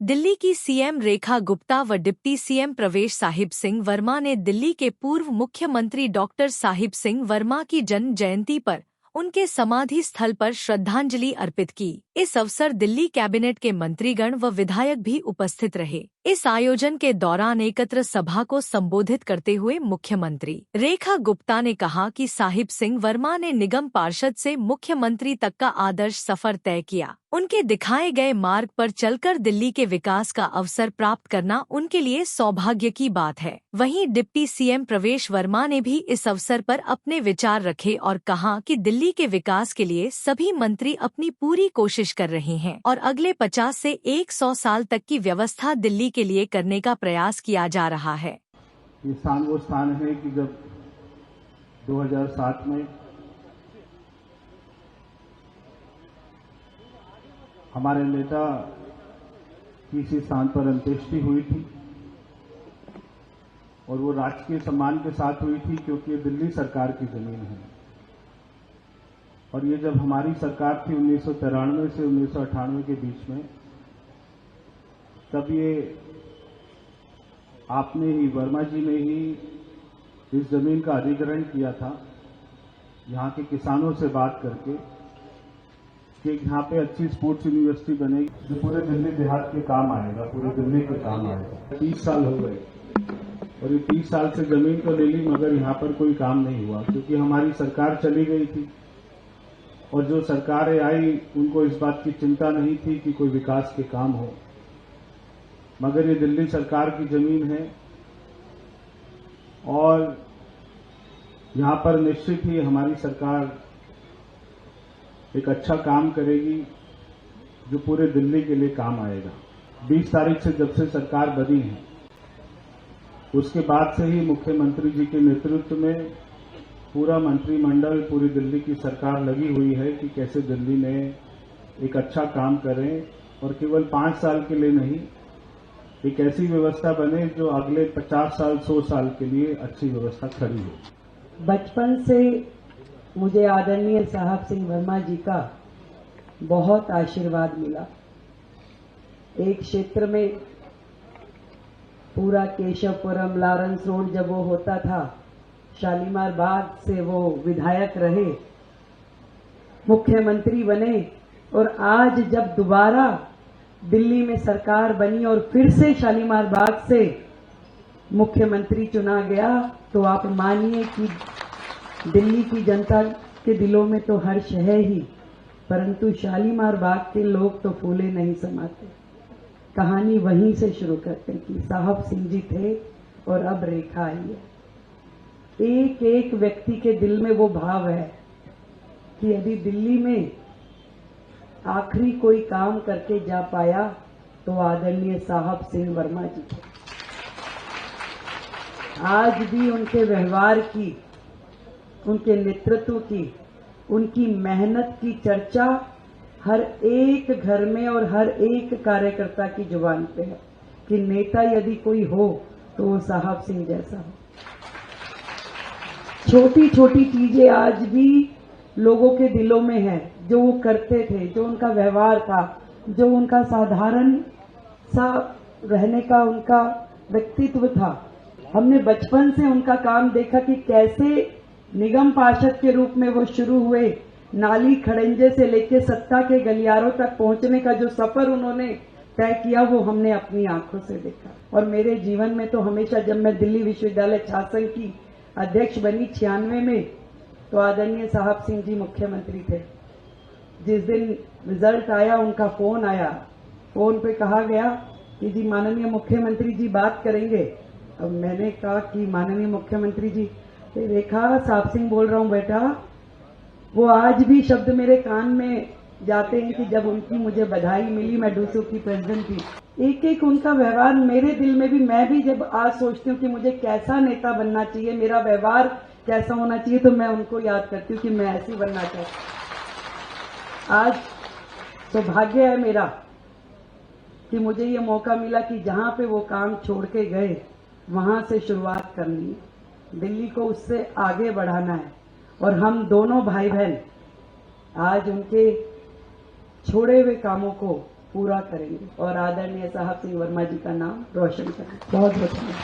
दिल्ली की सीएम रेखा गुप्ता व deputy CM प्रवेश साहिब सिंह वर्मा ने दिल्ली के पूर्व मुख्यमंत्री डॉक्टर साहिब सिंह वर्मा की जन्म जयंती पर उनके समाधि स्थल पर श्रद्धांजलि अर्पित की। इस अवसर दिल्ली कैबिनेट के मंत्रीगण व विधायक भी उपस्थित रहे। इस आयोजन के दौरान एकत्र सभा को संबोधित करते हुए मुख्यमंत्री रेखा गुप्ता ने कहा कि साहिब सिंह वर्मा ने निगम पार्षद से मुख्यमंत्री तक का आदर्श सफर तय किया। उनके दिखाए गए मार्ग पर चलकर दिल्ली के विकास का अवसर प्राप्त करना उनके लिए सौभाग्य की बात है। वहीं डिप्टी सीएम प्रवेश वर्मा ने भी इस अवसर पर अपने विचार रखे और कहा कि दिल्ली के विकास के लिए सभी मंत्री अपनी पूरी कोशिश कर रहे हैं और अगले 50 से 100 साल तक की व्यवस्था दिल्ली के लिए करने का प्रयास किया जा रहा है। ये स्थान वो स्थान है कि जब 2007 में हमारे नेता की इसी स्थान पर अंत्येष्टि हुई थी और वो राजकीय सम्मान के साथ हुई थी, क्योंकि ये दिल्ली सरकार की जमीन है। और ये जब हमारी सरकार थी 1993 से 1998 के बीच में, तब ये आपने ही, वर्मा जी ने ही इस जमीन का अधिग्रहण किया था, यहाँ के किसानों से बात करके कि यहाँ पे अच्छी स्पोर्ट्स यूनिवर्सिटी बनेगी जो पूरे दिल्ली देहात के काम आएगा, पूरे दिल्ली के काम आएगा। 30 साल हो गए और ये 30 साल से जमीन तो ले ली, मगर यहाँ पर कोई काम नहीं हुआ, क्योंकि हमारी सरकार चली गई थी और जो सरकारें आई उनको इस बात की चिंता नहीं थी कि कोई विकास के काम हो। मगर ये दिल्ली सरकार की जमीन है और यहाँ पर निश्चित ही हमारी सरकार एक अच्छा काम करेगी जो पूरे दिल्ली के लिए काम आएगा। 20 तारीख से जब से सरकार बनी है, उसके बाद से ही मुख्यमंत्री जी के नेतृत्व में पूरा मंत्रिमंडल, पूरी दिल्ली की सरकार लगी हुई है कि कैसे दिल्ली में एक अच्छा काम करें और केवल 5 साल के लिए नहीं, एक ऐसी व्यवस्था बने जो अगले 50 साल 100 साल के लिए अच्छी व्यवस्था खड़ी हो। बचपन से मुझे आदरणीय साहब सिंह वर्मा जी का बहुत आशीर्वाद मिला। एक क्षेत्र में पूरा केशवपुरम, लॉरेंस रोड जब वो होता था, शालीमार बाग से वो विधायक रहे, मुख्यमंत्री बने और आज जब दोबारा दिल्ली में सरकार बनी और फिर से शालीमार बाग से मुख्यमंत्री चुना गया, तो आप मानिए कि दिल्ली की जनता के दिलों में तो हर्ष है ही, परंतु शालीमार बाग के लोग तो फूले नहीं समाते। कहानी वहीं से शुरू करते कि साहब सिंह जी थे और अब रेखा आई है। एक एक व्यक्ति के दिल में वो भाव है कि यदि दिल्ली में आखिरी कोई काम करके जा पाया तो आदरणीय साहब सिंह वर्मा जी थे। आज भी उनके व्यवहार की, उनके नेतृत्व की, उनकी मेहनत की चर्चा हर एक घर में और हर एक कार्यकर्ता की जुबान पे है कि नेता यदि कोई हो तो वो साहब सिंह जैसा हो। छोटी छोटी चीजें आज भी लोगों के दिलों में है, जो वो करते थे, जो उनका व्यवहार था, जो उनका साधारण सा रहने का उनका व्यक्तित्व था। हमने बचपन से उनका काम देखा कि कैसे निगम पार्षद के रूप में वो शुरू हुए, नाली खड़ंजे से लेकर सत्ता के गलियारों तक पहुंचने का जो सफर उन्होंने तय किया, वो हमने अपनी आंखों से देखा। और मेरे जीवन में तो हमेशा, जब मैं दिल्ली विश्वविद्यालय छात्र संघ की अध्यक्ष बनी 96 में, तो आदरणीय साहब सिंह जी मुख्यमंत्री थे। जिस दिन रिजल्ट आया, उनका फोन आया, फोन पे कहा गया कि जी माननीय मुख्यमंत्री जी बात करेंगे। अब मैंने कहा कि माननीय मुख्यमंत्री जी, रेखा साहब सिंह बोल रहा हूं बेटा। वो आज भी शब्द मेरे कान में जाते हैं कि जब उनकी मुझे बधाई मिली, मैं डूसू की प्रेसिडेंट थी। एक एक उनका व्यवहार मेरे दिल में भी, मैं भी जब आज सोचती हूँ कि मुझे कैसा नेता बनना चाहिए, मेरा व्यवहार कैसा होना चाहिए, तो मैं उनको याद करती हूँ कि मैं ऐसी बनना चाहती हूँ। आज सौभाग्य है मेरा कि मुझे ये मौका मिला कि जहां पे वो काम छोड़ के गए, वहां से शुरुआत करनी है, दिल्ली को उससे आगे बढ़ाना है। और हम दोनों भाई बहन आज उनके छोड़े हुए कामों को पूरा करेंगे और आदरणीय साहब सिंह वर्मा जी का नाम रोशन करेंगे। बहुत बहुत धन्यवाद।